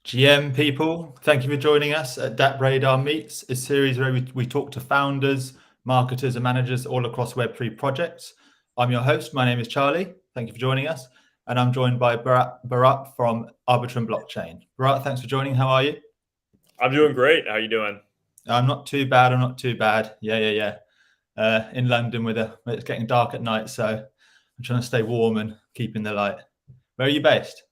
GM people, thank you for joining us at DappRadar Meets, a series where we talk to founders, marketers, and managers all across Web3 projects. I'm your host. My name is Charlie. Thank you for joining us. And I'm joined by Bharat from Arbitrum Blockchain. Bharat, thanks for joining. How are you? I'm doing great. How are you doing? I'm not too bad. I'm not too bad. Yeah. In London, it's getting dark at night, so I'm trying to stay warm and keeping the light. Where are you based?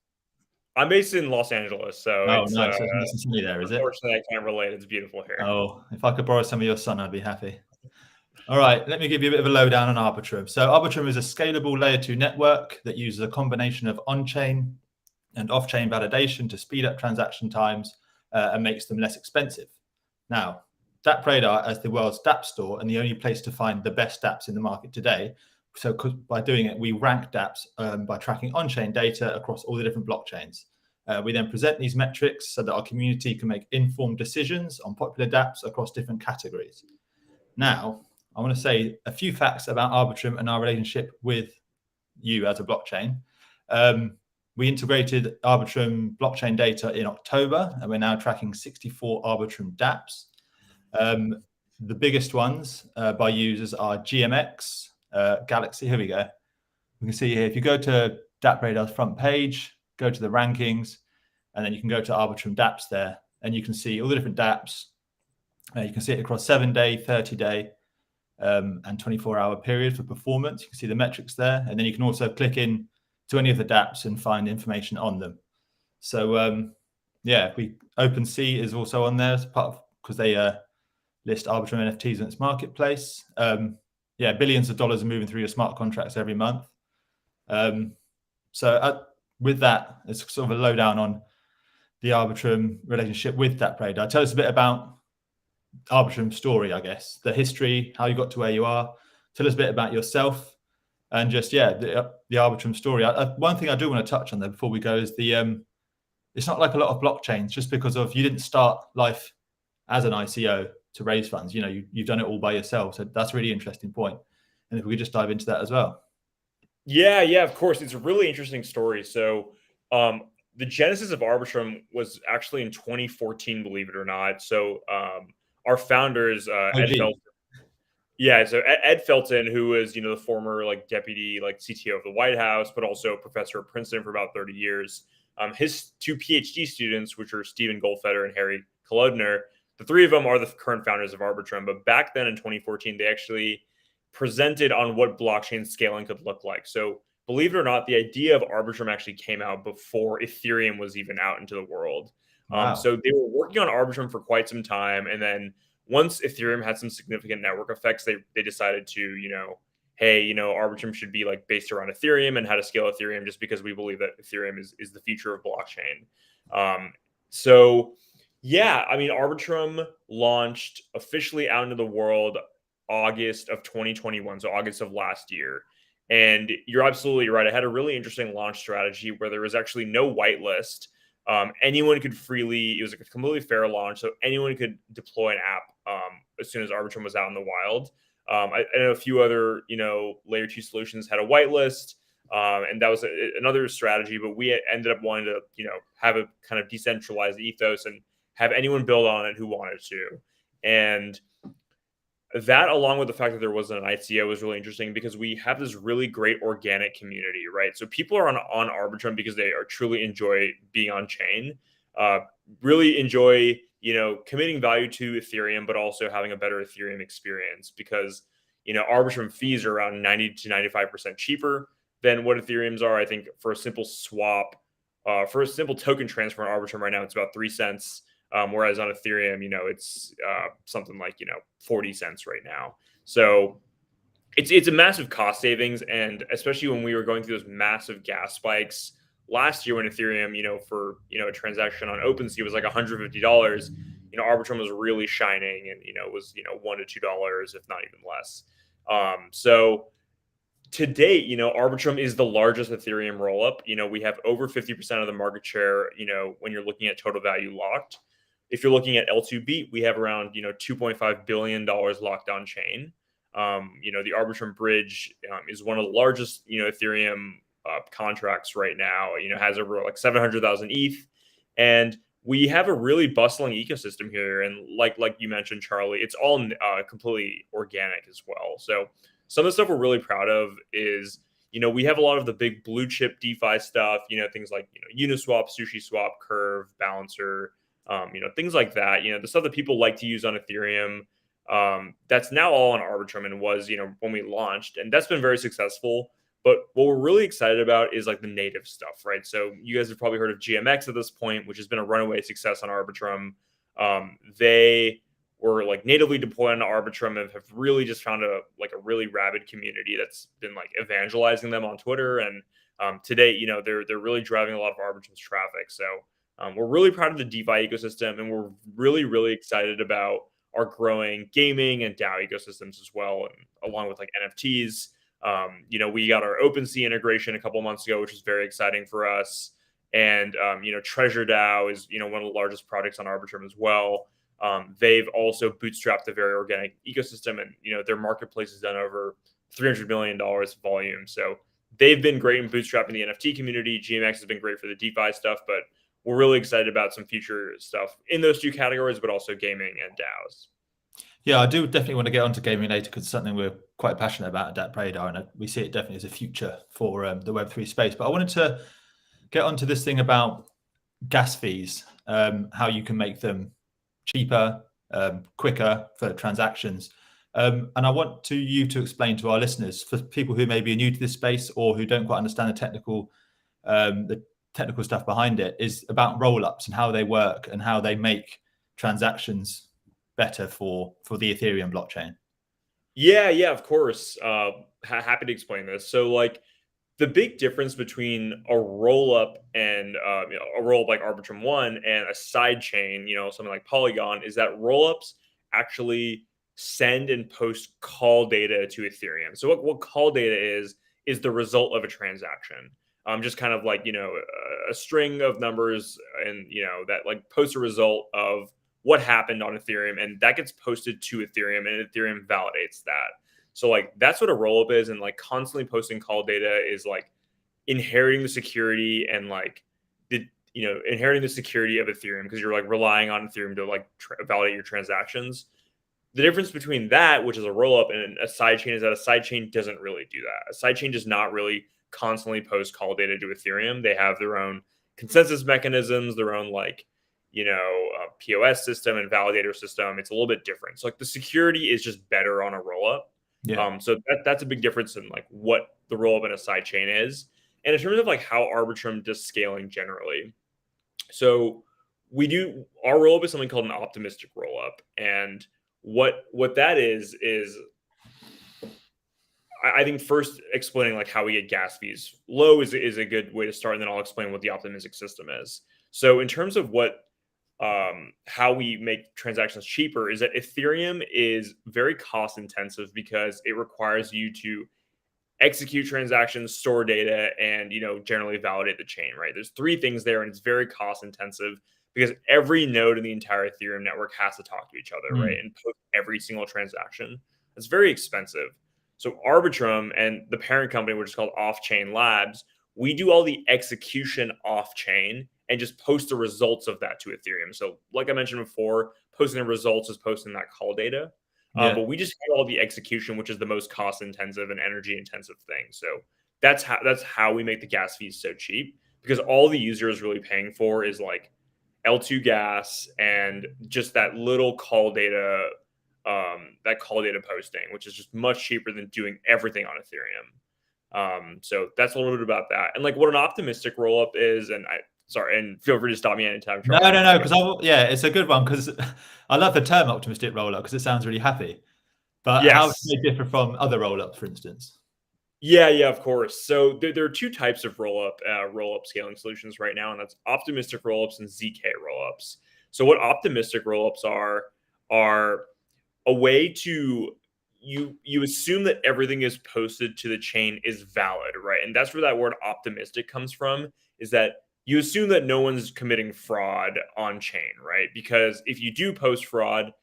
I'm based in Los Angeles, so Oh, it's nice. It's nice and sunny there, is it? unfortunately I can't relate. It's beautiful here. Oh, if I could borrow some of your sun, I'd be happy. All right, let me give you a bit of a lowdown on Arbitrum. So Arbitrum is a scalable layer 2 network that uses a combination of on-chain and off-chain validation to speed up transaction times and makes them less expensive. Now, DappRadar, as the world's Dapp Store and the only place to find the best dapps in the market today. So by doing it, we rank dapps by tracking on-chain data across all the different blockchains. We then present these metrics so that our community can make informed decisions on popular dapps across different categories. Now, I want to say a few facts about Arbitrum and our relationship with you as a blockchain. We integrated Arbitrum blockchain data in October, and we're now tracking 64 Arbitrum dapps. The biggest ones by users are GMX, Galaxy. Here we go. We can see here, if you go to DappRadar's front page, go to the rankings, and then you can go to Arbitrum dapps there, and you can see all the different dapps. You can see it across 7-day, 30-day, and 24-hour period for performance. You can see the metrics there, and then you can also click in to any of the dapps and find information on them. So OpenSea is also on there as part of, because they list Arbitrum NFTs in its marketplace. Billions of dollars are moving through your smart contracts every month. With that, it's sort of a lowdown on the Arbitrum relationship with DappRadar. Tell us a bit about Arbitrum story, I guess, the history, how you got to where you are. Tell us a bit about yourself and just the Arbitrum story. One thing I do want to touch on there before we go is it's not like a lot of blockchains, just because of you didn't start life as an ICO to raise funds. You've done it all by yourself, so that's a really interesting point. And if we could just dive into that as well. Yeah, of course. It's a really interesting story. So the genesis of Arbitrum was actually in 2014, believe it or not. So our founders, Ed Felton. Yeah, so Ed Felton, who was, the former deputy CTO of the White House, but also a professor at Princeton for about 30 years. His two PhD students, which are Stephen Goldfeder and Harry Kolodner, the three of them are the current founders of Arbitrum. But back then in 2014, they actually presented on what blockchain scaling could look like. So believe it or not, the idea of Arbitrum actually came out before Ethereum was even out into the world. Wow. So they were working on Arbitrum for quite some time. And then once Ethereum had some significant network effects, they decided to, Arbitrum should be based around Ethereum and how to scale Ethereum, just because we believe that Ethereum is the future of blockchain. Arbitrum launched officially out into the world August of 2021, so August of last year. And you're absolutely right. I had a really interesting launch strategy where there was actually no whitelist. Anyone could freely, it was a completely fair launch, so anyone could deploy an app as soon as Arbitrum was out in the wild. I know a few other, layer 2 solutions had a whitelist, and that was another strategy, but we ended up wanting to, have a kind of decentralized ethos and have anyone build on it who wanted to. And that, along with the fact that there wasn't an ICO, was really interesting because we have this really great organic community, right? So people are on Arbitrum because they are truly enjoy being on chain, really enjoy, committing value to Ethereum, but also having a better Ethereum experience because, Arbitrum fees are around 90 to 95% cheaper than what Ethereum's are. I think for a simple swap, for a simple token transfer on Arbitrum right now, it's about 3 cents. Whereas on Ethereum, it's something like, 40 cents right now. So it's a massive cost savings. And especially when we were going through those massive gas spikes last year when Ethereum, for, a transaction on OpenSea was like $150, Arbitrum was really shining and, was, $1 to $2, if not even less. So to date, Arbitrum is the largest Ethereum rollup. We have over 50% of the market share, when you're looking at total value locked. If you're looking at L2BEAT, we have around, $2.5 billion locked on chain. The Arbitrum bridge is one of the largest, Ethereum contracts right now. Has over 700,000 ETH. And we have a really bustling ecosystem here, and like you mentioned, Charlie, it's all completely organic as well. So some of the stuff we're really proud of is, we have a lot of the big blue chip DeFi stuff, things like, Uniswap, SushiSwap, Curve, Balancer, things like that, the stuff that people like to use on Ethereum. That's now all on Arbitrum and was, when we launched, and that's been very successful. But what we're really excited about is like the native stuff, right? So you guys have probably heard of GMX at this point, which has been a runaway success on Arbitrum. They were like natively deployed on Arbitrum and have really just found a really rabid community that's been like evangelizing them on Twitter. And today, they're really driving a lot of Arbitrum's traffic. So we're really proud of the DeFi ecosystem, and we're really, really excited about our growing gaming and DAO ecosystems as well, and along with like NFTs. We got our OpenSea integration a couple months ago, which was very exciting for us. And, Treasure DAO is, one of the largest projects on Arbitrum as well. They've also bootstrapped a very organic ecosystem, and, their marketplace has done over $300 million volume. So they've been great in bootstrapping the NFT community. GMX has been great for the DeFi stuff, but we're really excited about some future stuff in those two categories, but also gaming and DAOs. Yeah, I do definitely want to get onto gaming later because it's something we're quite passionate about at DappRadar, and we see it definitely as a future for the Web3 space. But I wanted to get onto this thing about gas fees, how you can make them cheaper, quicker for transactions. And I want you to explain to our listeners, for people who may be new to this space or who don't quite understand the technical stuff behind it, is about rollups and how they work and how they make transactions better for the Ethereum blockchain. Yeah, of course. Happy to explain this. So like the big difference between a rollup and a rollup like Arbitrum 1 and a side chain, something like Polygon, is that rollups actually send and post call data to Ethereum. So what call data is the result of a transaction. Just kind of like, a string of numbers, and, that like posts a result of what happened on Ethereum, and that gets posted to Ethereum, and Ethereum validates that. So like that's what a rollup is, and like constantly posting call data is like inheriting the security and like inheriting the security of Ethereum, because you're like relying on Ethereum to like validate your transactions. The difference between that, which is a rollup, and a sidechain, is that a sidechain doesn't really do that. A sidechain does not really constantly post call data to Ethereum. They have their own consensus mechanisms, their own like POS system and validator system. It's a little bit different. So like the security is just better on a rollup. Yeah. So that's a big difference in like what the rollup and a side chain is. And in terms of like how Arbitrum does scaling generally, so our rollup is something called an optimistic rollup, and what that is I think first explaining like how we get gas fees low is a good way to start, and then I'll explain what the optimistic system is. So in terms of how we make transactions cheaper, is that Ethereum is very cost intensive because it requires you to execute transactions, store data, and generally validate the chain, right? There's three things there, and it's very cost intensive because every node in the entire Ethereum network has to talk to each other, right? And post every single transaction. It's very expensive. So Arbitrum and the parent company, which is called Off-Chain Labs, we do all the execution off-chain and just post the results of that to Ethereum. So like I mentioned before, posting the results is posting that call data. But we just do all the execution, which is the most cost-intensive and energy-intensive thing. So that's how we make the gas fees so cheap, because all the user is really paying for is like L2 gas and just that little call data, posting, which is just much cheaper than doing everything on Ethereum. So that's a little bit about that. And like what an optimistic rollup is, and and feel free to stop me anytime. No, because it's a good one, because I love the term optimistic rollup because it sounds really happy. But how does it differ from other rollups, for instance? Yeah, of course. So there are two types of rollup scaling solutions right now, and that's optimistic rollups and ZK rollups. So what optimistic rollups are a way to you assume that everything is posted to the chain is valid, right? And that's where that word optimistic comes from, is that you assume that no one's committing fraud on chain, right? Because if you do post fraud,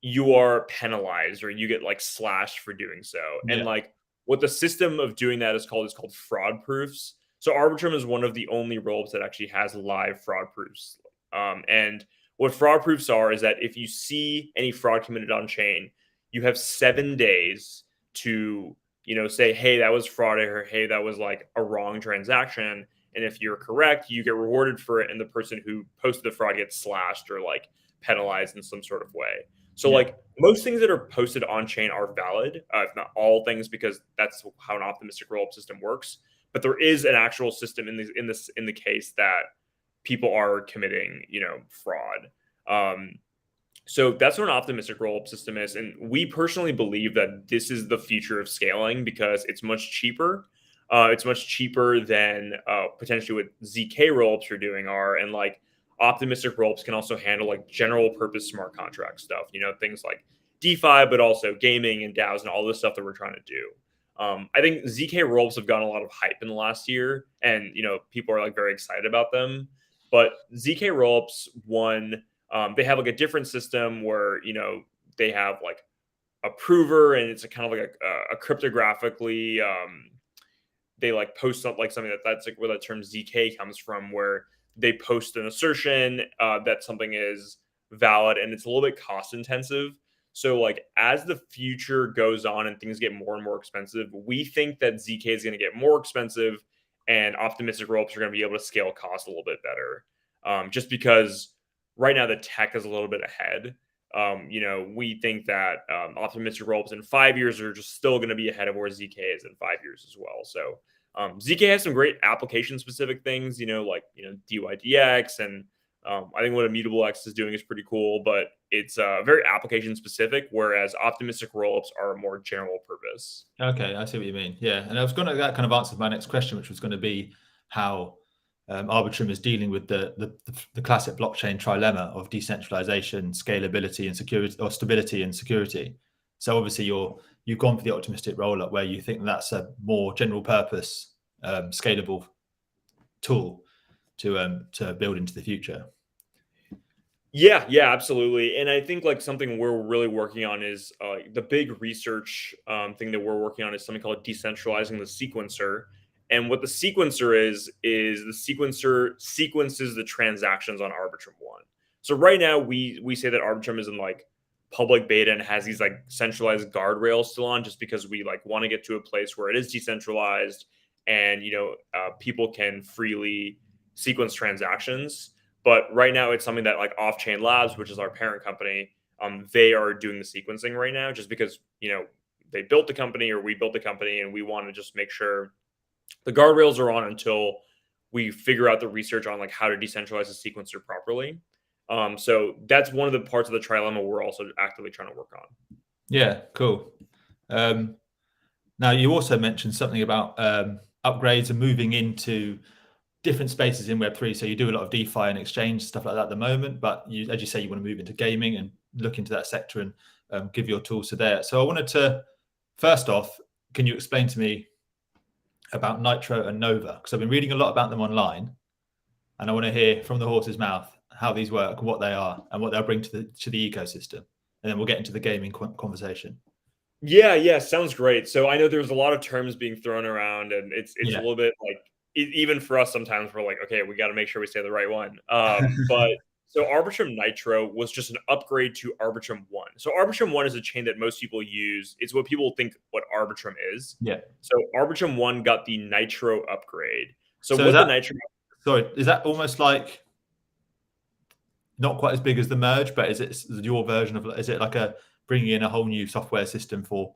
you are penalized, or you get like slashed for doing so. Yeah. And like what the system of doing that is called fraud proofs. So Arbitrum is one of the only rollups that actually has live fraud proofs And what fraud proofs are is that if you see any fraud committed on chain, you have 7 days to, say, hey, that was fraud, or hey, that was like a wrong transaction. And if you're correct, you get rewarded for it, and the person who posted the fraud gets slashed or like penalized in some sort of way. So like most things that are posted on chain are valid, if not all things, because that's how an optimistic rollup system works. But there is an actual system in the case that people are committing, fraud. So that's what an optimistic rollup system is. And we personally believe that this is the future of scaling because it's much cheaper. It's much cheaper than potentially what ZK rollups are doing are. And like optimistic rollups can also handle like general purpose smart contract stuff, things like DeFi, but also gaming and DAOs and all this stuff that we're trying to do. I think ZK rollups have gotten a lot of hype in the last year, and people are like very excited about them. But ZK rollups, they have like a different system where they have like a prover, and it's a kind of like a cryptographically they like post up like something that's like where that term ZK comes from, where they post an assertion that something is valid, and it's a little bit cost intensive. So like as the future goes on and things get more and more expensive, we think that ZK is going to get more expensive, and optimistic rollups are going to be able to scale costs a little bit better. Just because right now the tech is a little bit ahead. We think that optimistic rollups in 5 years are just still going to be ahead of where ZK is in 5 years as well. So ZK has some great application specific things, like DYDX, and I think what Immutable X is doing is pretty cool, but it's very application specific, whereas optimistic rollups are more general purpose. Okay, I see what you mean. Yeah, and that kind of answered my next question, which was going to be how Arbitrum is dealing with the classic blockchain trilemma of decentralization, scalability, and security, or stability and security. So obviously you've gone for the optimistic rollup, where you think that's a more general purpose, scalable tool to build into the future. Yeah, absolutely. And I think like something we're really working on is the big research thing that we're working on is something called decentralizing the sequencer. And what the sequencer is the sequencer sequences the transactions on Arbitrum 1. So right now we say that Arbitrum is in like public beta and has these like centralized guardrails still on, just because we like want to get to a place where it is decentralized and people can freely sequence transactions. But right now it's something that like Off-Chain Labs, which is our parent company, they are doing the sequencing right now, just because they built the company, or we built the company, and we want to just make sure the guardrails are on until we figure out the research on like how to decentralize the sequencer properly. So that's one of the parts of the trilemma we're also actively trying to work on. Yeah, cool. Now you also mentioned something about upgrades and moving into different spaces in Web3. So you do a lot of DeFi and exchange stuff like that at the moment, but as you say, you want to move into gaming and look into that sector and give your tools to there. So I wanted to, first off, can you explain to me about Nitro and Nova? Because I've been reading a lot about them online, and I want to hear from the horse's mouth how these work, what they are, and what they'll bring to the ecosystem. And then we'll get into the gaming conversation. Yeah, sounds great. So I know there's a lot of terms being thrown around, and it's a little bit like, even for us sometimes we're like, okay, we got to make sure we say the right one. But so Arbitrum Nitro was just an upgrade to Arbitrum 1. So Arbitrum 1 is a chain that most people use. It's what people think what Arbitrum is. Yeah. So Arbitrum 1 got the Nitro upgrade. So what the Nitro... Sorry, is that almost like not quite as big as the merge, but is it your version of, is it like bringing in a whole new software system for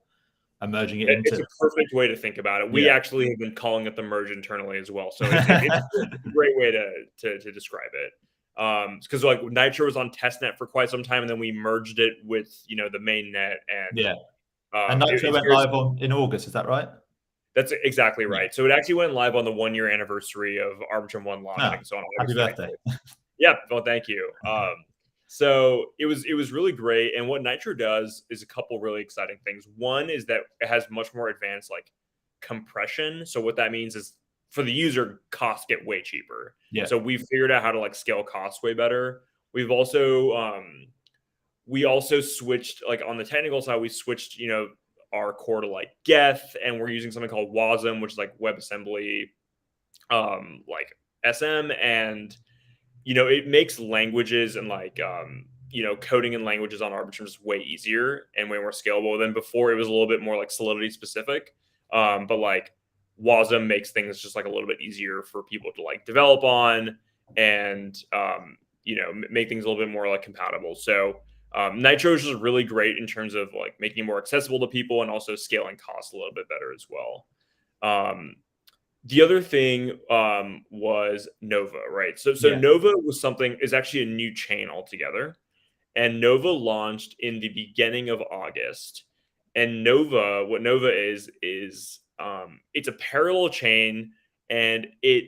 merging it into? It's a perfect way to think about it. We actually have been calling it the merge internally as well. So it's a great way to describe it. Because like Nitro was on testnet for quite some time, and then we merged it with the main net, and and Nitro went live in August. Is that right? That's exactly right. So it actually went live on the 1-year anniversary of Arbitrum 1 launching. So on happy birthday. Yeah, well, thank you. So it was really great. And what Nitro does is a couple really exciting things. One is that it has much more advanced like compression. So what that means is for the user, costs get way cheaper. Yeah. So we've figured out how to like scale costs way better. We've also switched, like on the technical side, we switched, our core to like Geth, and we're using something called WASM, which is like WebAssembly, like SM, and it makes languages and like coding in languages on Arbitrum is way easier and way more scalable than before. It was a little bit more like Solidity specific, but like Wasm makes things just like a little bit easier for people to like develop on and make things a little bit more like compatible. So Nitro is just really great in terms of like making it more accessible to people and also scaling costs a little bit better as well. The other thing was Nova, right? So Nova is actually a new chain altogether. And Nova launched in the beginning of August. And what Nova is it's a parallel chain, and it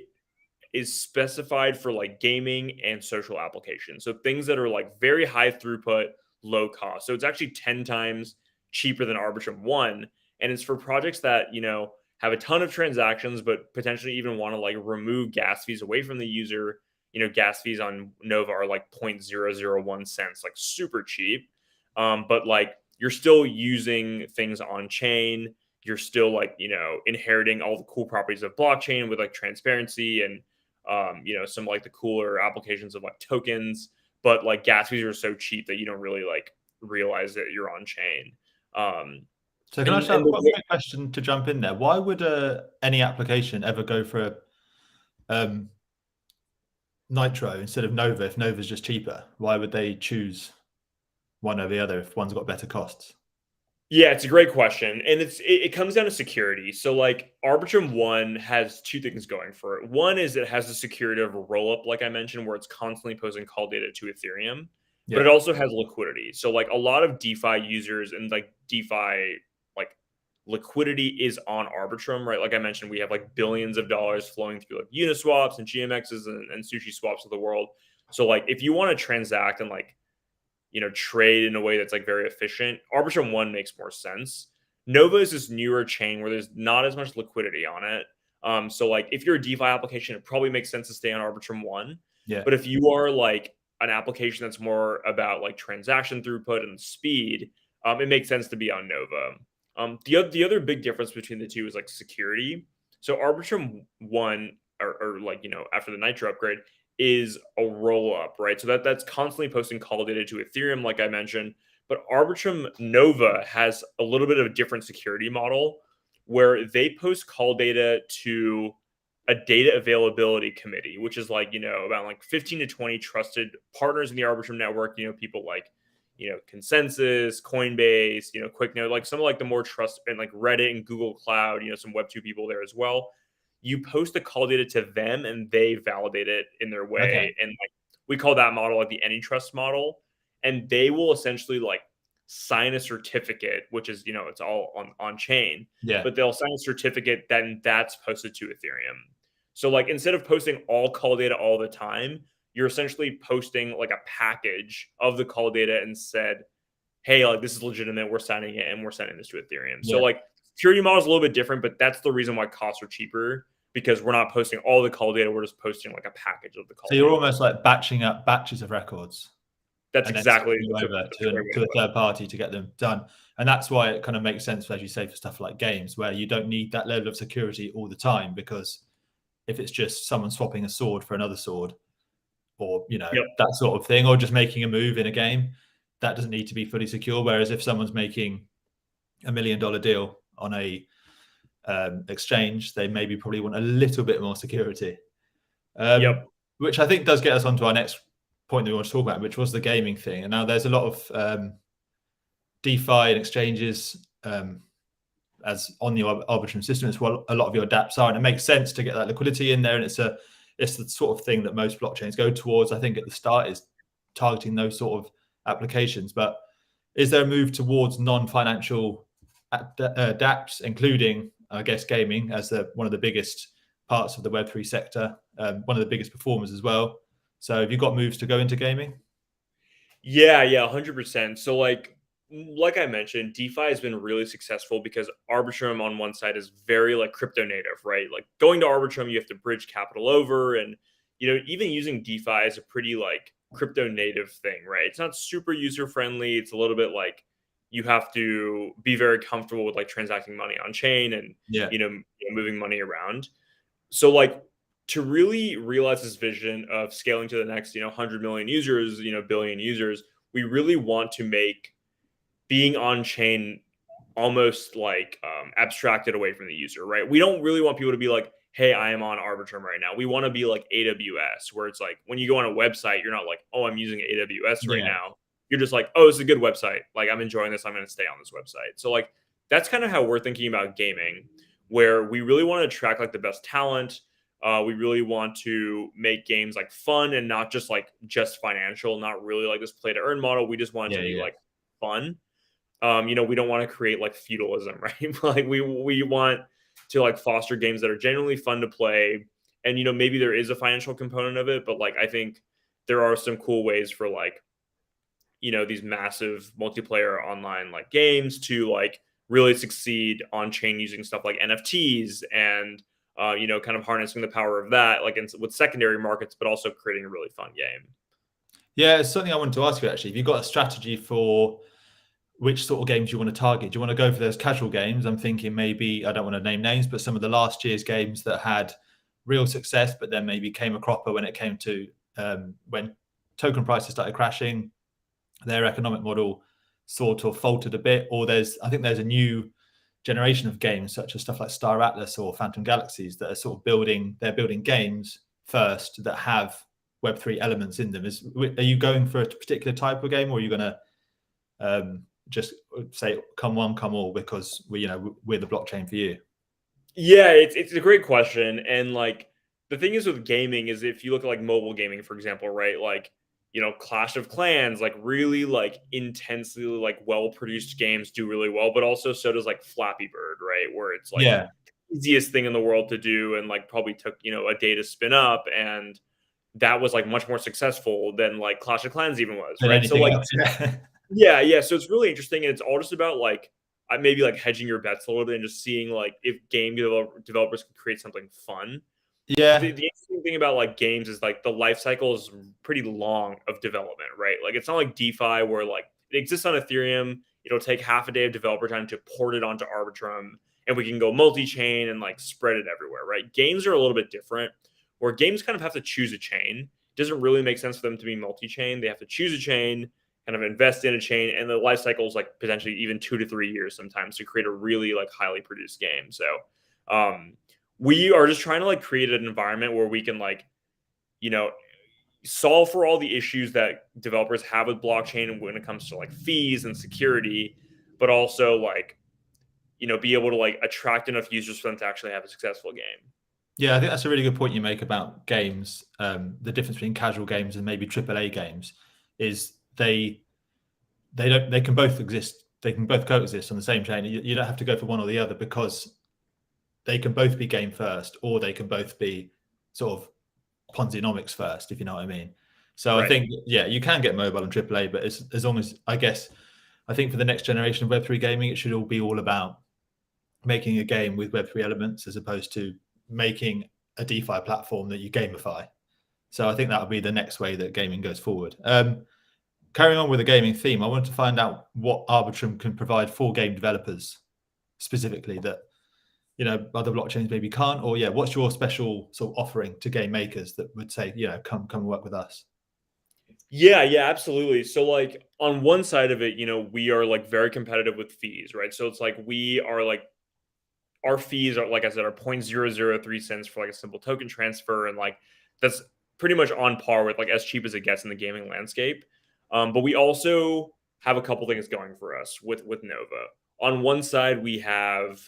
is specified for like gaming and social applications. So things that are like very high throughput, low cost. So it's actually 10 times cheaper than Arbitrum 1. And it's for projects that, have a ton of transactions, but potentially even want to like remove gas fees away from the user. Gas fees on Nova are like 0.001 cents, like super cheap. But like you're still using things on chain. You're still like, inheriting all the cool properties of blockchain with like transparency and, some like the cooler applications of like tokens. But like gas fees are so cheap that you don't really like realize that you're on chain. So can I ask one quick question to jump in there? Why would any application ever go for Nitro instead of Nova if Nova's just cheaper? Why would they choose one over the other if one's got better costs? Yeah, it's a great question. And it comes down to security. So like Arbitrum 1 has two things going for it. One is it has the security of a rollup, like I mentioned, where it's constantly posting call data to Ethereum, but it also has liquidity. So like a lot of DeFi users and like DeFi like liquidity is on Arbitrum, right? Like I mentioned, we have like billions of dollars flowing through like Uniswaps and GMXs and Sushi swaps of the world. So like if you want to transact and like trade in a way that's like very efficient, Arbitrum 1 makes more sense. Nova is this newer chain where there's not as much liquidity on it. So like if you're a DeFi application, it probably makes sense to stay on Arbitrum 1. Yeah. But if you are like an application that's more about like transaction throughput and speed, it makes sense to be on Nova. The other big difference between the two is like security. So Arbitrum 1 or like, after the Nitro upgrade, is a roll up, right? So that's constantly posting call data to Ethereum, like I mentioned. But Arbitrum Nova has a little bit of a different security model where they post call data to a data availability committee, which is like, about like 15 to 20 trusted partners in the Arbitrum network, people like, Consensus, Coinbase, QuickNote, like some of like the more trust and like Reddit and Google Cloud, some Web2 people there as well. You post the call data to them and they validate it in their way. Okay. And like we call that model like the AnyTrust model. And they will essentially like sign a certificate, which is, it's all on chain. Yeah. But they'll sign a certificate, then that's posted to Ethereum. So like instead of posting all call data all the time, you're essentially posting like a package of the call data and said, hey, like this is legitimate. We're signing it and we're sending this to Ethereum. Yeah. So like security model is a little bit different, but that's the reason why costs are cheaper, because we're not posting all the call data. We're just posting like a package of the call. So you're almost like batching up batches of records. That's exactly over to a third party to get them done. And that's why it kind of makes sense, as you say, for stuff like games, where you don't need that level of security all the time, because if it's just someone swapping a sword for another sword or, that sort of thing, or just making a move in a game, that doesn't need to be fully secure. Whereas if someone's making $1 million deal on a exchange, they maybe probably want a little bit more security. Which I think does get us onto our next point that we want to talk about, which was the gaming thing. And now there's a lot of DeFi and exchanges as on the Arbitrum system as well. A lot of your dapps are, and it makes sense to get that liquidity in there. And it's the sort of thing that most blockchains go towards. I think at the start is targeting those sort of applications. But is there a move towards non-financial dapps, including, I guess, gaming as one of the biggest parts of the Web3 sector, one of the biggest performers as well? So have you got moves to go into gaming? Yeah, 100%. So like I mentioned, DeFi has been really successful because Arbitrum on one side is very like crypto native, right? Like going to Arbitrum, you have to bridge capital over, and even using DeFi is a pretty like crypto native thing, right? It's not super user friendly. It's a little bit like you have to be very comfortable with like transacting money on chain and moving money around. So like to really realize this vision of scaling to the next, 100 million users, billion users, we really want to make being on chain almost like abstracted away from the user, right? We don't really want people to be like, hey, I am on Arbitrum right now. We want to be like AWS, where it's like when you go on a website, you're not like, oh, I'm using AWS right now. You're just like, oh, it's a good website. Like, I'm enjoying this. I'm going to stay on this website. So like, that's kind of how we're thinking about gaming, where we really want to attract like the best talent. We really want to make games like fun and not just financial, not really like this play to earn model. We just want it to be like fun. We don't want to create like feudalism, right? Like we want to like foster games that are genuinely fun to play. And, maybe there is a financial component of it, but like, I think there are some cool ways for like, these massive multiplayer online like games to like really succeed on chain using stuff like NFTs and, kind of harnessing the power of that, like with secondary markets, but also creating a really fun game. Yeah, it's something I wanted to ask you actually. Have you got a strategy for which sort of games you want to target? Do you want to go for those casual games? I'm thinking maybe, I don't want to name names, but some of the last year's games that had real success, but then maybe came a cropper when it came to when token prices started crashing, their economic model sort of faltered a bit. Or I think there's a new generation of games such as stuff like Star Atlas or Phantom Galaxies that are sort of building games first that have Web3 elements in them. Are you going for a particular type of game, or are you going to just say come one, come all, because we're the blockchain for you? Yeah, it's a great question. And like the thing is with gaming is if you look at like mobile gaming, for example, right? Like, Clash of Clans, like really like intensely like well-produced games do really well, but also so does like Flappy Bird, right? Where it's like the easiest thing in the world to do and like probably took, a day to spin up, and that was like much more successful than like Clash of Clans even was, right? So like yeah. So it's really interesting, and it's all just about like maybe like hedging your bets a little bit and just seeing like if game developers can create something fun. Yeah. The interesting thing about like games is like the life cycle is pretty long of development, right? Like it's not like DeFi where like it exists on Ethereum. It'll take half a day of developer time to port it onto Arbitrum, and we can go multi-chain and like spread it everywhere, right? Games are a little bit different, where games kind of have to choose a chain. It doesn't really make sense for them to be multi-chain. They have to choose a chain, kind of invest in a chain, and the life cycle is like potentially even 2 to 3 years sometimes to create a really like highly produced game. So we are just trying to like create an environment where we can like, solve for all the issues that developers have with blockchain when it comes to like fees and security, but also like, be able to like attract enough users for them to actually have a successful game. Yeah, I think that's a really good point you make about games. The difference between casual games and maybe AAA games is they can both exist. They can both coexist on the same chain. You don't have to go for one or the other, because they can both be game first, or they can both be sort of Ponzi-nomics first, if you know what I mean. So right. I think, you can get mobile and AAA, but as long as, I think for the next generation of Web3 gaming, it should all be all about making a game with Web3 elements as opposed to making a DeFi platform that you gamify. So I think that would be the next way that gaming goes forward. Carrying on with the gaming theme, I wanted to find out what Arbitrum can provide for game developers specifically that other blockchains maybe can't, or what's your special sort of offering to game makers that would say, come work with us? Yeah, absolutely. So like on one side of it, we are like very competitive with fees, right? So it's like we are like, our fees are, like I said, are 0.003 cents for like a simple token transfer, and like that's pretty much on par with like as cheap as it gets in the gaming landscape. But we also have a couple things going for us with Nova. On one side, we have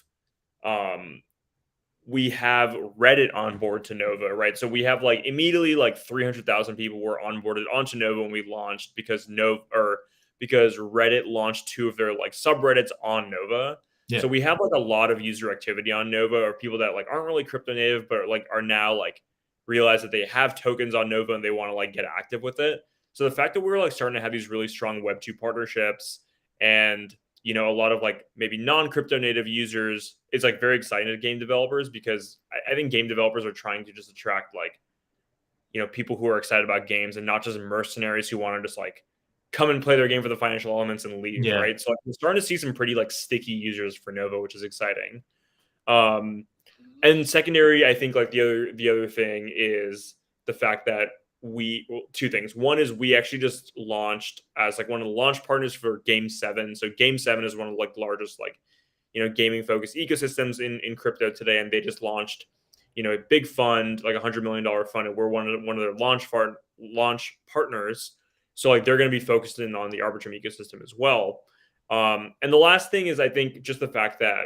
Reddit on board to Nova, right? So we have like immediately like 300,000 people were onboarded onto Nova when we launched because Reddit launched 2 of their like subreddits on Nova. Yeah. So we have like a lot of user activity on Nova, or people that like aren't really crypto native, but like are now like realize that they have tokens on Nova and they want to like get active with it. So the fact that we're like starting to have these really strong Web2 partnerships and a lot of like maybe non-crypto native users is like very exciting to game developers, because I think game developers are trying to just attract like, people who are excited about games and not just mercenaries who want to just like come and play their game for the financial elements and leave. Yeah. Right. So like, we're starting to see some pretty like sticky users for Nova, which is exciting. And secondary, I think like the other thing is the fact that two things. One is we actually just launched as like one of the launch partners for Game 7. So Game 7 is one of like the largest like, gaming focused ecosystems in crypto today. And they just launched, a big fund, like $100 million fund. And we're one of their launch partners. So like they're going to be focused in on the Arbitrum ecosystem as well. And the last thing is I think just the fact that,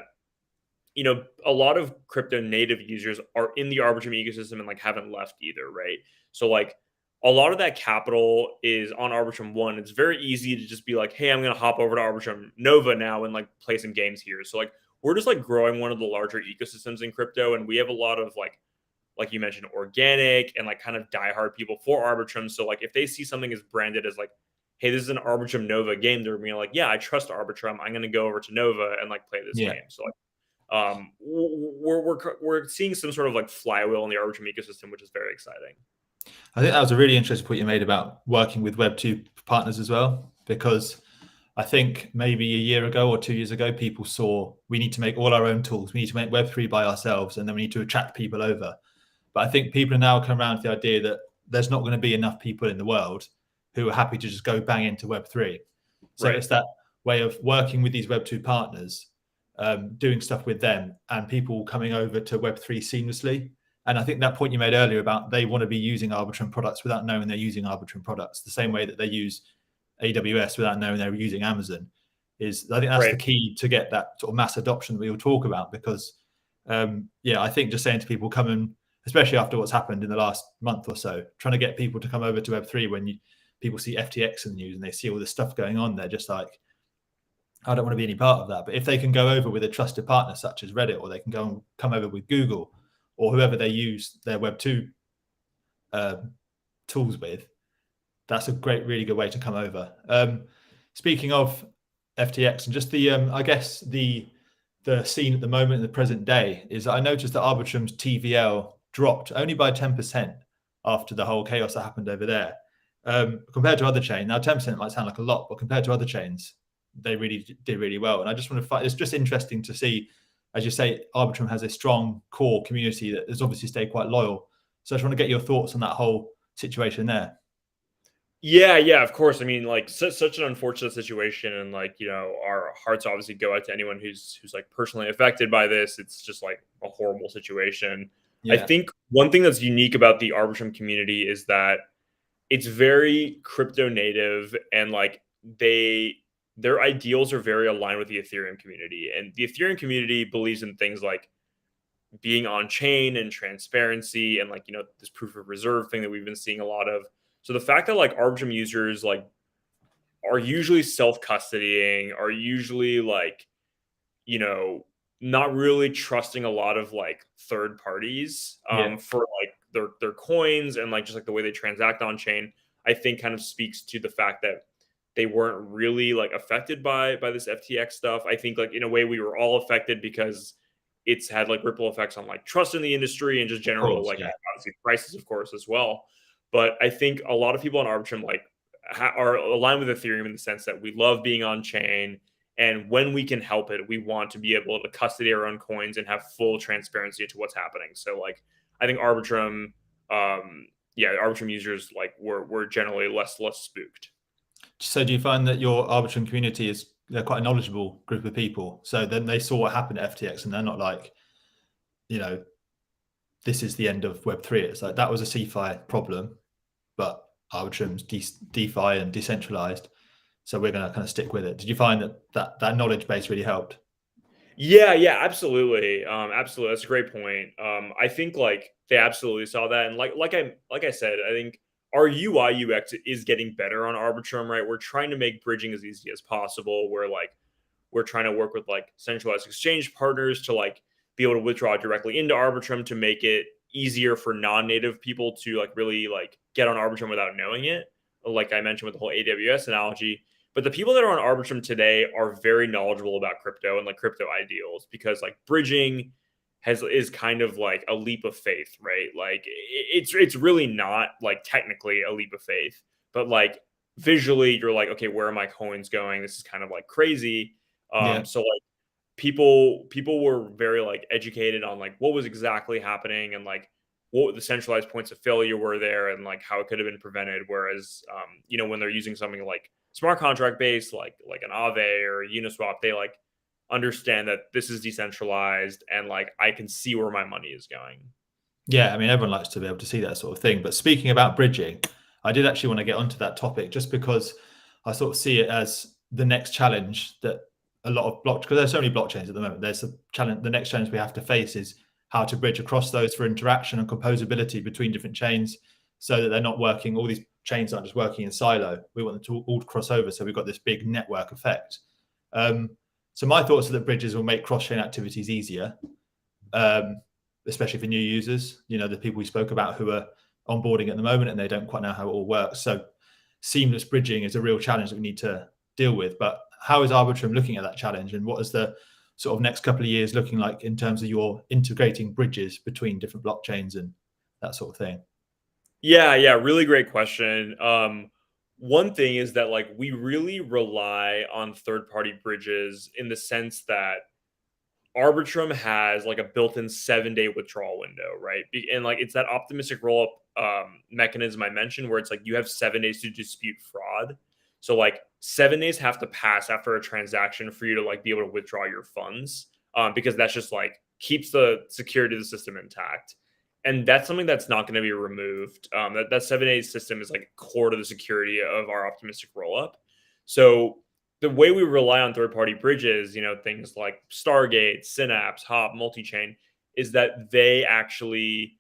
a lot of crypto native users are in the Arbitrum ecosystem and like haven't left either, right? So like a lot of that capital is on Arbitrum One. It's very easy to just be like, hey, I'm gonna hop over to Arbitrum Nova now and like play some games here. So like we're just like growing one of the larger ecosystems in crypto, and we have a lot of like you mentioned, organic and like kind of diehard people for Arbitrum. So like if they see something is branded as like, hey, this is an Arbitrum Nova game, they're being like, yeah, I trust Arbitrum. I'm gonna go over to Nova and like play this game. So like we're seeing some sort of like flywheel in the Arbitrum ecosystem, which is very exciting. I think that was a really interesting point you made about working with Web2 partners as well, because I think maybe a year ago or 2 years ago, people saw we need to make all our own tools. We need to make Web3 by ourselves, and then we need to attract people over. But I think people are now come around to the idea that there's not going to be enough people in the world who are happy to just go bang into Web3. So It's that way of working with these Web2 partners, doing stuff with them, and people coming over to Web3 seamlessly. And I think that point you made earlier about they want to be using Arbitrum products without knowing they're using Arbitrum products, the same way that they use AWS without knowing they're using Amazon, is I think that's the key to get that sort of mass adoption that we all talk about. Because I think just saying to people, come and, especially after what's happened in the last month or so, trying to get people to come over to Web3 when people see FTX in the news and they see all this stuff going on, they're just like, I don't want to be any part of that. But if they can go over with a trusted partner such as Reddit, or they can go and come over with Google or whoever they use their Web2 tools with, that's a really good way to come over. Speaking of FTX and just the, I guess the scene at the moment in the present day is I noticed that Arbitrum's TVL dropped only by 10% after the whole chaos that happened over there. Compared to other chains, now 10% might sound like a lot, but compared to other chains, they really did really well. And I just want to it's just interesting to see, as you say, Arbitrum has a strong core community that has obviously stayed quite loyal. So I just want to get your thoughts on that whole situation there. Yeah, of course. I mean, like such an unfortunate situation, and like, our hearts obviously go out to anyone who's like personally affected by this. It's just like a horrible situation. Yeah. I think one thing that's unique about the Arbitrum community is that it's very crypto native, and like their ideals are very aligned with the Ethereum community. And the Ethereum community believes in things like being on chain and transparency and like, this proof of reserve thing that we've been seeing a lot of. So the fact that like Arbitrum users like are usually self-custodying, are usually like, not really trusting a lot of like third parties for like their coins and like just like the way they transact on chain, I think kind of speaks to the fact that they weren't really like affected by this FTX stuff. I think like in a way we were all affected because it's had like ripple effects on like trust in the industry and just general obviously prices, of course, as well. But I think a lot of people on Arbitrum like are aligned with Ethereum in the sense that we love being on chain, and when we can help it, we want to be able to custody our own coins and have full transparency into what's happening. So like I think Arbitrum, Arbitrum users like were generally less spooked. So do you find that your Arbitrum community they're quite a knowledgeable group of people? So then they saw what happened at FTX and they're not like, this is the end of Web3. It's like that was a CeFi problem, but Arbitrum's DeFi and decentralized. So we're going to kind of stick with it. Did you find that knowledge base really helped? Yeah, absolutely. Absolutely. That's a great point. I think like they absolutely saw that. And like I said, I think our UI UX is getting better on Arbitrum, right? We're trying to make bridging as easy as possible. We're trying to work with like centralized exchange partners to like be able to withdraw directly into Arbitrum to make it easier for non-native people to like really like get on Arbitrum without knowing it. Like I mentioned with the whole AWS analogy. But the people that are on Arbitrum today are very knowledgeable about crypto and like crypto ideals, because like bridging is kind of like a leap of faith, right? Like it's really not like technically a leap of faith, but like visually you're like, okay, where are my coins going? This is kind of like crazy. So like people were very like educated on like what was exactly happening and like what the centralized points of failure were there and like how it could have been prevented. Whereas, when they're using something like smart contract based, like an Aave or a Uniswap, they like understand that this is decentralized and like I can see where my money is going. Yeah, I mean, everyone likes to be able to see that sort of thing. But speaking about bridging, I did actually want to get onto that topic just because I sort of see it as the next challenge that a lot of because there's so many blockchains at the moment. There's a challenge. The next challenge we have to face is how to bridge across those for interaction and composability between different chains, so that they're not working. All these chains aren't just working in silo. We want them to all cross over, so we've got this big network effect. So my thoughts are that bridges will make cross-chain activities easier. Especially for new users, the people we spoke about who are onboarding at the moment and they don't quite know how it all works. So seamless bridging is a real challenge that we need to deal with. But how is Arbitrum looking at that challenge, and what is the sort of next couple of years looking like in terms of your integrating bridges between different blockchains and that sort of thing? Yeah, really great question. One thing is that like we really rely on third-party bridges in the sense that Arbitrum has like a built-in 7-day withdrawal window, right? And like it's that optimistic rollup mechanism I mentioned where it's like you have 7 days to dispute fraud. So like 7 days have to pass after a transaction for you to like be able to withdraw your funds, because that's just like keeps the security of the system intact. And that's something that's not going to be removed. That 7 day system is like core to the security of our optimistic rollup. So the way we rely on third-party bridges, things like Stargate, Synapse, Hop, Multichain, is that they actually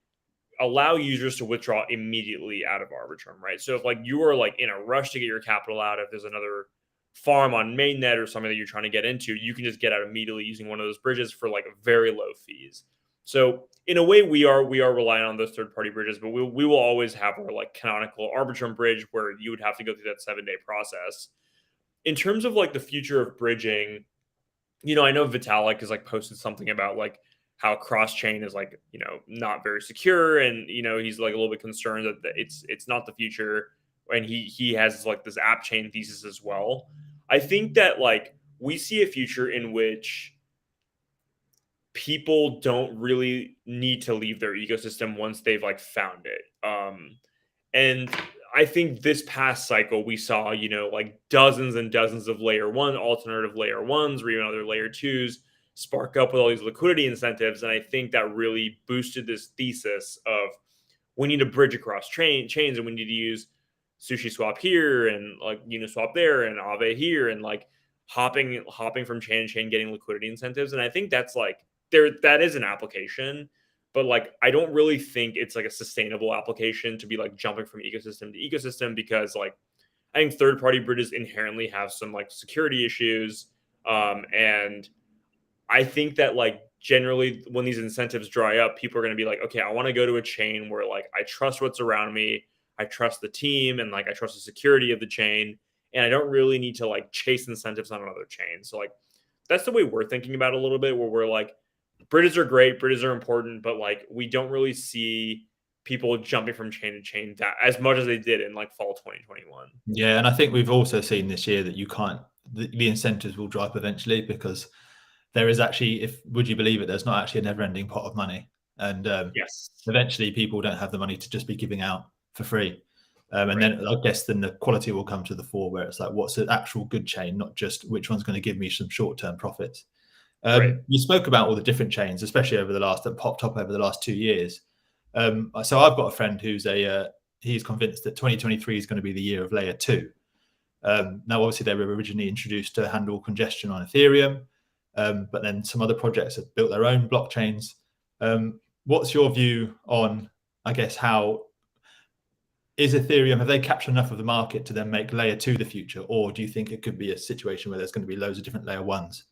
allow users to withdraw immediately out of Arbitrum, right? So if like you are like in a rush to get your capital out, if there's another farm on mainnet or something that you're trying to get into, you can just get out immediately using one of those bridges for like very low fees. So in a way, we are relying on those third-party bridges, but we will always have our like canonical Arbitrum bridge where you would have to go through that 7-day process. In terms of like the future of bridging, I know Vitalik has like posted something about like how cross chain is like, not very secure. And, he's like a little bit concerned that it's not the future. And he has like this app chain thesis as well. I think that like we see a future in which people don't really need to leave their ecosystem once they've like found it. And I think this past cycle we saw, like dozens and dozens of layer one alternative layer ones or even other layer twos spark up with all these liquidity incentives. And I think that really boosted this thesis of we need to bridge across chains and we need to use Sushi Swap here and like Uniswap there and Aave here and like hopping from chain to chain, getting liquidity incentives. And I think that's like that is an application. But like, I don't really think it's like a sustainable application to be like jumping from ecosystem to ecosystem because like I think third-party bridges inherently have some like security issues. And I think that like generally when these incentives dry up, people are going to be like, okay, I want to go to a chain where like I trust what's around me. I trust the team and like I trust the security of the chain. And I don't really need to like chase incentives on another chain. So like that's the way we're thinking about it a little bit where we're like, bridges are great, bridges are important, but like we don't really see people jumping from chain to chain that as much as they did in like fall 2021. Yeah, and I think we've also seen this year that you can't the incentives will dry up eventually because there is actually, would you believe it, there's not actually a never-ending pot of money, and Yes. eventually people don't have the money to just be giving out for free. And Right. then I guess then the quality will come to the fore where it's like, what's an actual good chain, not just which one's going to give me some short-term profits. Right. You spoke about all the different chains, especially that popped up over the last 2 years. So I've got a friend who's he's convinced that 2023 is going to be the year of layer 2. Now, obviously, they were originally introduced to handle congestion on Ethereum, but then some other projects have built their own blockchains. What's your view on, I guess, how is Ethereum, have they captured enough of the market to then make layer 2 the future? Or do you think it could be a situation where there's going to be loads of different layer 1s?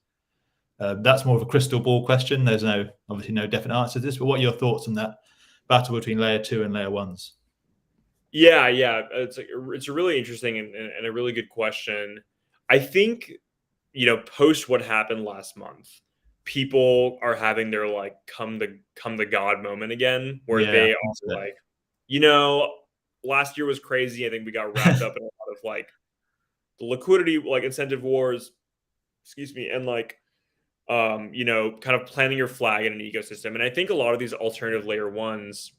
That's more of a crystal ball question. There's obviously no definite answer to this, but what are your thoughts on that battle between layer 2 and layer 1s? Yeah. It's a really interesting and a really good question. I think, post what happened last month, people are having their like come the God moment again, where they are like, last year was crazy. I think we got wrapped up in a lot of like the liquidity, like incentive wars, excuse me, and like you know, kind of planting your flag in an ecosystem. And I think a lot of these alternative layer ones,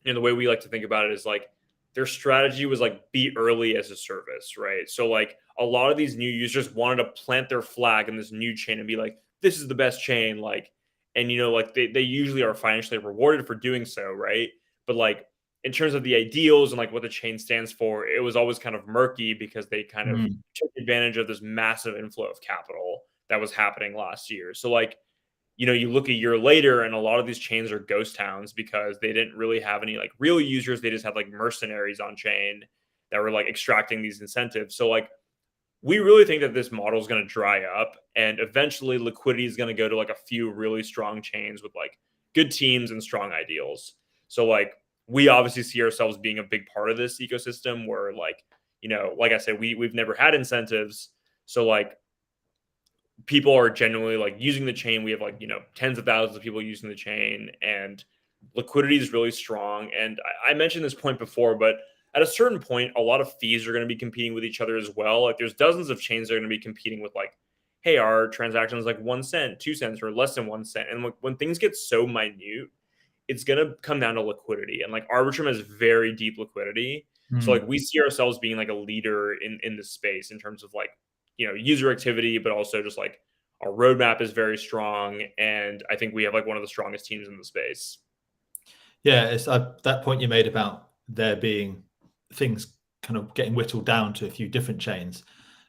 and the way we like to think about it is like their strategy was like be early as a service, right? So like a lot of these new users wanted to plant their flag in this new chain and be like, this is the best chain, like, and you know, like they usually are financially rewarded for doing so, right? But like in terms of the ideals and like what the chain stands for, it was always kind of murky because they kind of Mm. took advantage of this massive inflow of capital that was happening last year. So like, you know, you look a year later and a lot of these chains are ghost towns because they didn't really have any like real users. They just had like mercenaries on chain that were like extracting these incentives. So like we really think that this model is going to dry up and eventually liquidity is going to go to like a few really strong chains with like good teams and strong ideals. So like we obviously see ourselves being a big part of this ecosystem where like, you know, like I said, we've never had incentives. So like people are genuinely like using the chain. We have like, you know, tens of thousands of people using the chain and liquidity is really strong. And I mentioned this point before, but at a certain point, a lot of fees are going to be competing with each other as well. Like there's dozens of chains that are going to be competing with like, hey, our transaction is like 1 cent, 2 cents, or less than 1 cent. And when things get so minute, it's going to come down to liquidity. And like Arbitrum has very deep liquidity. So like Mm. we see ourselves being like a leader in this space in terms of like, you know, user activity, but also just like our roadmap is very strong. And I think we have like one of the strongest teams in the space. Yeah, it's that point you made about there being things kind of getting whittled down to a few different chains.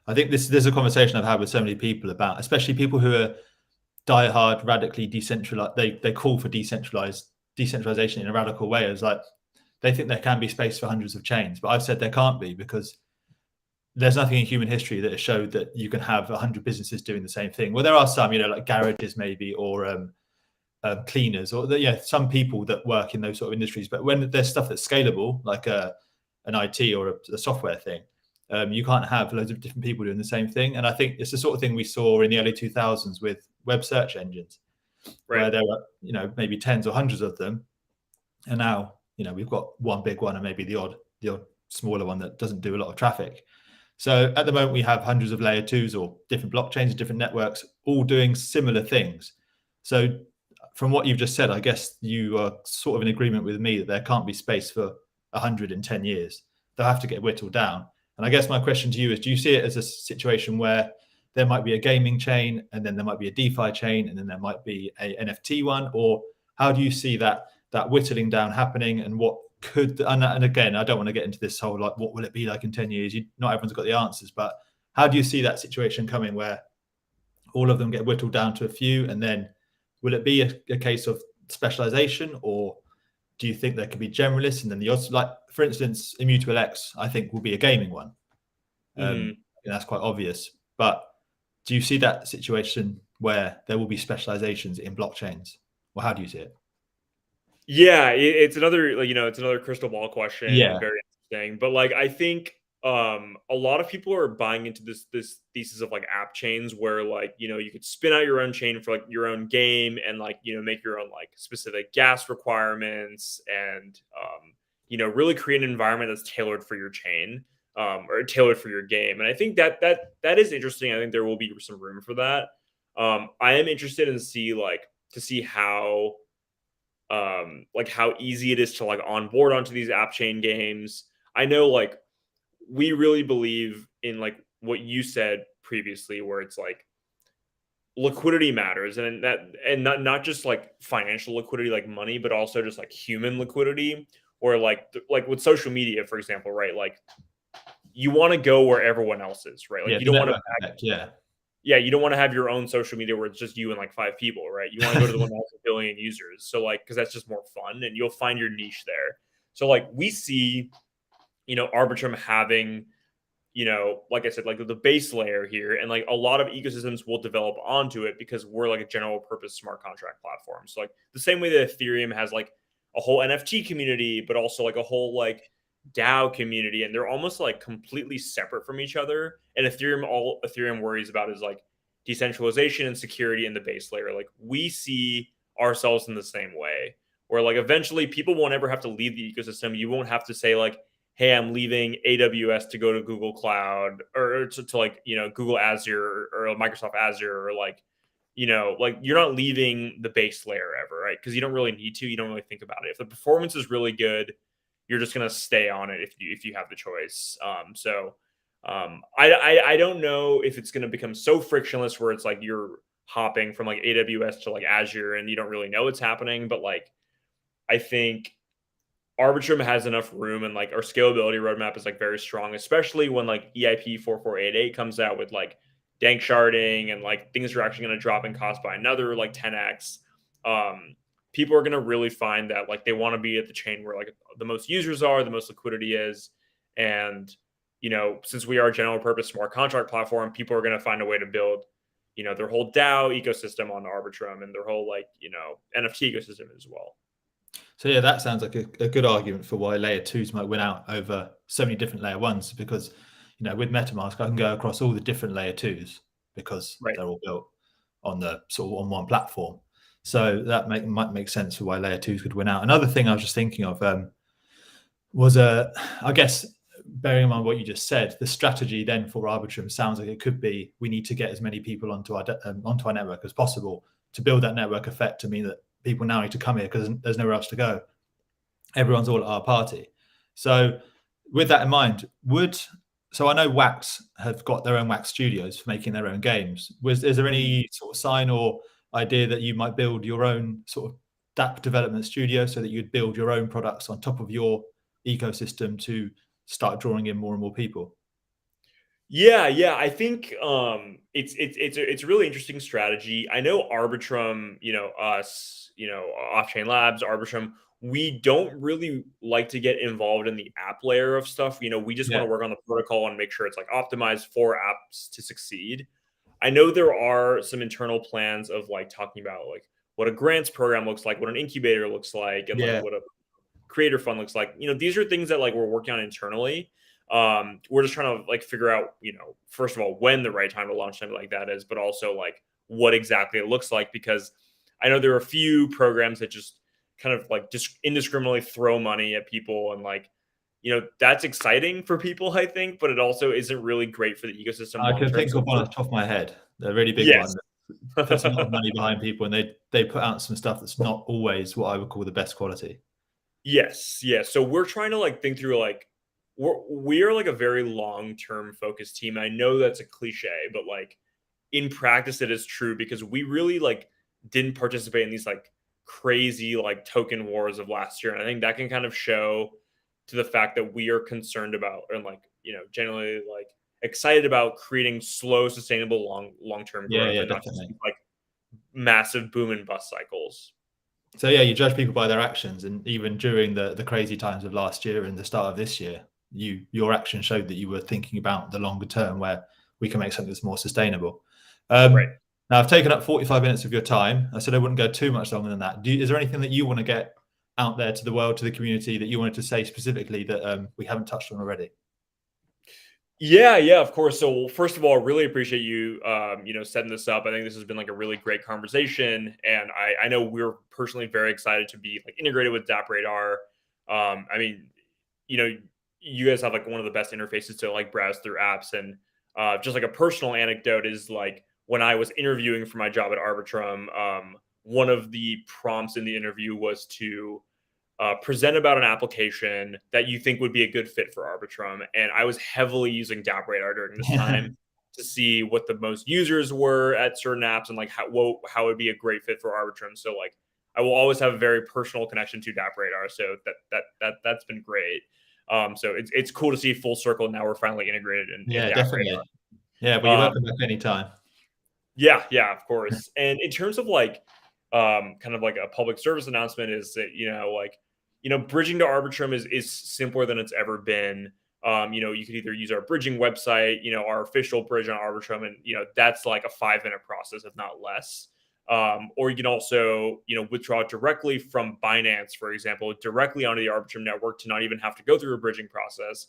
I think there's a conversation I've had with so many people about, especially people who are diehard, radically decentralized. They call for decentralization in a radical way. It's like they think there can be space for hundreds of chains, but I've said there can't be because there's nothing in human history that has showed that you can have 100 businesses doing the same thing. Well, there are some, you know, like garages maybe, or cleaners, or some people that work in those sort of industries. But when there's stuff that's scalable, like an IT or a software thing, you can't have loads of different people doing the same thing. And I think it's the sort of thing we saw in the early 2000s with web search engines, Right. where there were, you know, maybe tens or hundreds of them, and now, you know, we've got one big one and maybe the odd smaller one that doesn't do a lot of traffic. So at the moment, we have hundreds of layer twos or different blockchains, different networks, all doing similar things. So from what you've just said, I guess you are sort of in agreement with me that there can't be space for 110 years. They'll have to get whittled down. And I guess my question to you is, do you see it as a situation where there might be a gaming chain, and then there might be a DeFi chain, and then there might be a NFT one? Or how do you see that whittling down happening, and what could, and again, I don't want to get into this whole like what will it be like in 10 years? Not everyone's got the answers, but how do you see that situation coming where all of them get whittled down to a few, and then will it be a case of specialization, or do you think there could be generalists and then the odds, like for instance Immutable X, I think will be a gaming one. Mhm. And that's quite obvious, but do you see that situation where there will be specializations in blockchains, or how do you see it? Yeah, it's another like, you know, it's another crystal ball question and Yeah. very interesting. But like I think a lot of people are buying into this thesis of like app chains where like, you know, you could spin out your own chain for like your own game and like, you know, make your own like specific gas requirements and you know, really create an environment that's tailored for your chain or tailored for your game. And I think that is interesting. I think there will be some room for that. I am interested in to see how like how easy it is to like onboard onto these app chain games. I know like we really believe in like what you said previously where it's like liquidity matters and not just like financial liquidity like money but also just like human liquidity or like with social media for example, right? Like you want to go where everyone else is, right? Like Yeah, you the don't want network to effect. Yeah. yeah, you don't want to have your own social media where it's just you and like 5 people, right? You want to go to the one that has a billion users. So like, because that's just more fun and you'll find your niche there. So like we see, you know, Arbitrum having, you know, like I said, like the base layer here, and like a lot of ecosystems will develop onto it because we're like a general purpose smart contract platform. So like the same way that Ethereum has like a whole NFT community, but also like a whole like DAO community, and they're almost like completely separate from each other. And all Ethereum worries about is like decentralization and security in the base layer. Like we see ourselves in the same way, where like eventually people won't ever have to leave the ecosystem. You won't have to say like, hey, I'm leaving AWS to go to Google Cloud or to like, you know, Google Azure or Microsoft Azure or like, like you're not leaving the base layer ever, right? Because you don't really need to. You don't really think about it. If the performance is really good, you're just gonna stay on it if you have the choice. I don't know if it's gonna become so frictionless where it's like you're hopping from like AWS to like Azure and you don't really know what's happening. But like I think Arbitrum has enough room, and like our scalability roadmap is like very strong, especially when like EIP 4488 comes out with like dank sharding and like things are actually going to drop in cost by another like 10x. People are going to really find that like they want to be at the chain where like the most users are, the most liquidity is. And, since we are a general purpose smart contract platform, people are going to find a way to build, their whole DAO ecosystem on Arbitrum and their whole like, NFT ecosystem as well. So yeah, that sounds like a good argument for why layer 2s might win out over so many different layer 1s, because with MetaMask I can go across all the different layer 2s because they're all built on the sort of on one platform. So that might make sense for why layer 2s could win out. Another thing I was just thinking of was I guess bearing in mind what you just said, the strategy then for Arbitrum sounds like it could be we need to get as many people onto our network as possible to build that network effect, to mean that people now need to come here because there's nowhere else to go. Everyone's all at our party. So with that in mind, I know Wax have got their own Wax studios for making their own games. Is there any sort of sign or idea that you might build your own sort of Dapp development studio so that you'd build your own products on top of your ecosystem to start drawing in more and more people? Yeah, I think it's a really interesting strategy. I know Arbitrum, us, off-chain labs, Arbitrum, we don't really like to get involved in the app layer of stuff. We just want to work on the protocol and make sure it's like optimized for apps to succeed. I know there are some internal plans of like talking about like what a grants program looks like, what an incubator looks like, and like what a creator fund looks like. These are things that like we're working on internally. We're just trying to like figure out, first of all, when the right time to launch something like that is, but also like what exactly it looks like, because I know there are a few programs that just kind of like just indiscriminately throw money at people, and like, that's exciting for people, I think, but it also isn't really great for the ecosystem. I can think of one off the top of my head, the really big one that puts a lot of money behind people, and they put out some stuff that's not always what I would call the best quality. Yes. So we're trying to like think through like we're like a very long-term focused team. I know that's a cliche, but like in practice it is true, because we really like didn't participate in these like crazy like token wars of last year. And I think that can kind of show to the fact that we are concerned about, and like, generally like excited about creating slow, sustainable, long-term growth, and not just like massive boom and bust cycles. So yeah, you judge people by their actions, and even during the crazy times of last year and the start of this year, your action showed that you were thinking about the longer term, where we can make something that's more sustainable. Right. Now, I've taken up 45 minutes of your time. I said I wouldn't go too much longer than that. Is there anything that you want to get out there to the world, to the community, that you wanted to say specifically that we haven't touched on already? Yeah, of course. So first of all, I really appreciate you, setting this up. I think this has been like a really great conversation, and I know we're personally very excited to be like integrated with DappRadar. I mean, you guys have like one of the best interfaces to like browse through apps, and just like a personal anecdote is like when I was interviewing for my job at Arbitrum, one of the prompts in the interview was to present about an application that you think would be a good fit for Arbitrum. And I was heavily using DappRadar during this time to see what the most users were at certain apps, and like how it would be a great fit for Arbitrum. So like I will always have a very personal connection to DappRadar. So that's been great. So it's cool to see full circle. Now we're finally integrated in definitely. DappRadar. Yeah, but you're welcome back anytime. Yeah, of course. And in terms of like kind of like a public service announcement is that, bridging to Arbitrum is simpler than it's ever been. You could either use our bridging website, our official bridge on Arbitrum, and that's like a 5-minute process, if not less. Or you can also, withdraw directly from Binance, for example, directly onto the Arbitrum network to not even have to go through a bridging process.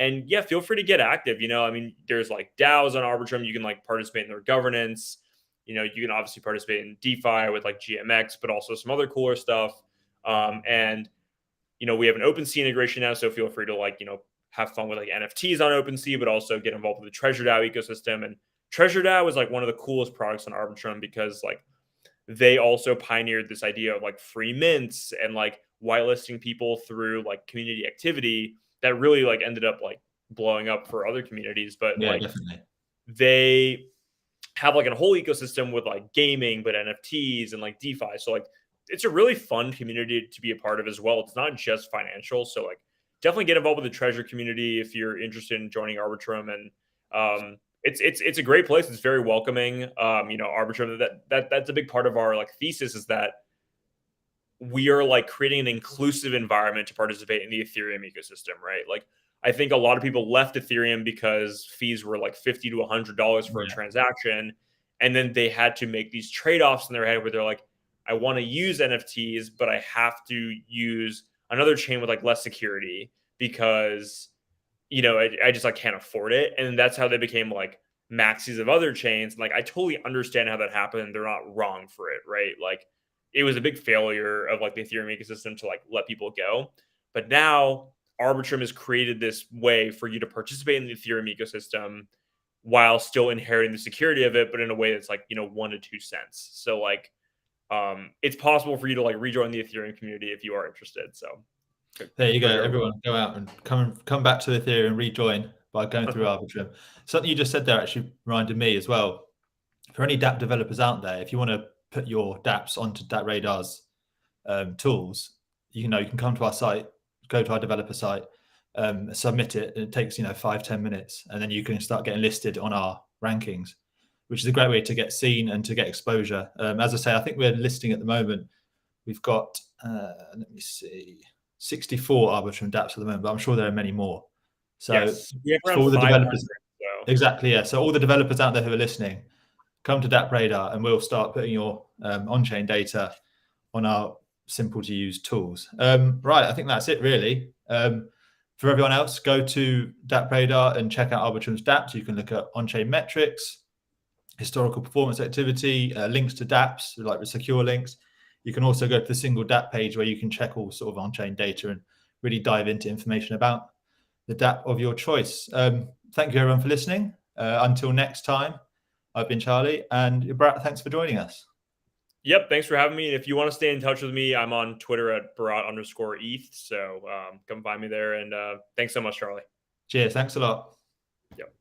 And yeah, feel free to get active. There's like DAOs on Arbitrum. You can like participate in their governance. You can obviously participate in DeFi with like GMX, but also some other cooler stuff. And we have an OpenSea integration now, so feel free to like, have fun with like NFTs on OpenSea, but also get involved with the Treasure DAO ecosystem. And Treasure DAO was like one of the coolest products on Arbitrum because like they also pioneered this idea of like free mints and like whitelisting people through like community activity that really like ended up like blowing up for other communities. But Yeah, like definitely. they have like a whole ecosystem with like gaming, but NFTs and like DeFi. So like it's a really fun community to be a part of as well. It's not just financial. So like definitely get involved with the treasure community if you're interested in joining Arbitrum. And it's a great place. It's very welcoming. Arbitrum, that's a big part of our like thesis is that we are like creating an inclusive environment to participate in the Ethereum ecosystem, right? Like I think a lot of people left Ethereum because fees were like $50 to $100 for a transaction. And then they had to make these trade-offs in their head where they're like, I want to use NFTs, but I have to use another chain with like less security because, I just like can't afford it. And that's how they became like maxis of other chains. And like, I totally understand how that happened. They're not wrong for it, right? Like it was a big failure of like the Ethereum ecosystem to like let people go. But now Arbitrum has created this way for you to participate in the Ethereum ecosystem while still inheriting the security of it, but in a way that's like, 1 to 2 cents. So like, it's possible for you to like rejoin the Ethereum community if you are interested. So there you go. Everyone go out and come back to Ethereum and rejoin by going through Arbitrum. Something you just said there actually reminded me as well. For any Dapp developers out there, if you want to put your dapps onto DappRadar's tools, you can come to our site, go to our developer site, submit it, and it takes 5-10 minutes, and then you can start getting listed on our rankings, which is a great way to get seen and to get exposure. As I say, I think we're listing at the moment. We've got let me see, 64 Arbitrum dapps at the moment, but I'm sure there are many more. So yes, we have around all the developers, so. exactly, yeah. So all the developers out there who are listening, come to DappRadar and we'll start putting your on-chain data on our simple to use tools. Right, I think that's it really. For everyone else, go to DappRadar and check out Arbitrum's dapps. You can look at on-chain metrics, historical performance activity, links to dapps, like the secure links. You can also go to the single Dapp page where you can check all sort of on-chain data and really dive into information about the Dapp of your choice. Thank you everyone for listening. Until next time, I've been Charlie, and Brat, thanks for joining us. Yep, thanks for having me. And if you want to stay in touch with me, I'm on Twitter at Barat_ETH. So come find me there. And thanks so much, Charlie. Cheers. Thanks a lot. Yep.